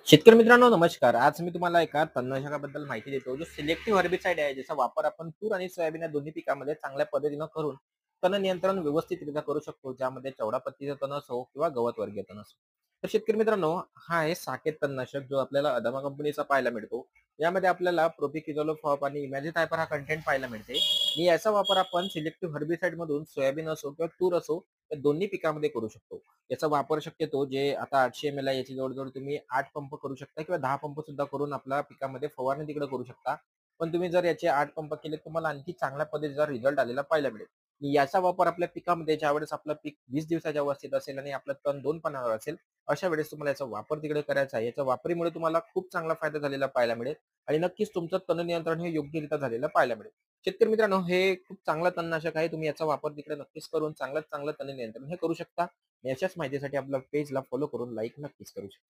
शेतकरी मित्रांनो नमस्कार. आज मी तुम्हाला एका तणनाशकाबद्दल माहिती देतो. जो सिलेक्टिव्ह हर्बिसाइड आहे, ज्याचा वापर आपण तूर आणि सोयाबीन या दोन्ही पिकामध्ये चांगल्या पद्धतीनं करून तण नियंत्रण व्यवस्थितरित्या करू शकतो, ज्यामध्ये चौडा पत्तीचा तण असो किंवा गवत वर्गीय तण असो. तर शेतकरी मित्रांनो, हा आहे साकेत तणनाशक जो आपल्याला अदामा कंपनीचा पाहायला मिळतो. यामध्ये आपल्याला प्रोपिक्विझोलोफॉप आणि इमॅजिथायपर हा कंटेंट पाहायला मिळते. आणि याचा वापर आपण सिलेक्टिव्ह हर्बिसाइड मधून सोयाबीन असो किंवा तूर असो या दोन्ही पिकामध्ये करू शकतो. याचा वापर शक्यतो जे आता 800 ml आहे याची जवळ-जवळ तुम्ही 8 पंप करू शकता किंवा 10 पंप सुद्धा करून आपल्या पिकामध्ये फवारणी तिकडे करू शकता. पण तुम्ही जर याचे 8 पंप केले तुम्हाला आणखी चांगल्या पद्धतीचा रिझल्ट आलेला पाहायला मिळेल. याचा वापर आपल्या पिकामध्ये ज्यावेळेस आपलं पीक 20 दिवसाच्या अवस्थेत असेल आणि आपलं तण 2 पानावर असेल, अशा वेळेस तुम्हाला याचा वापर तिकडे करायचा आहे. याच्या वापरीमुळे तुम्हाला खूप चांगला फायदा झालेला पाहायला मिळेल आणि नक्कीच तुमचं तण नियंत्रण हे योग्यरित्या झालेलं पाहायला मिळेल. शेतकरी मित्रांनो, हे खूप चांगलं तणनाशक आहे. तुम्ही याचा वापर तिकडे नक्कीच करून चांगलं तण नियंत्रण हे करू शकता. आणि अशाच माहितीसाठी आपल्या पेजला फॉलो करून लाईक नक्कीच करू शकता.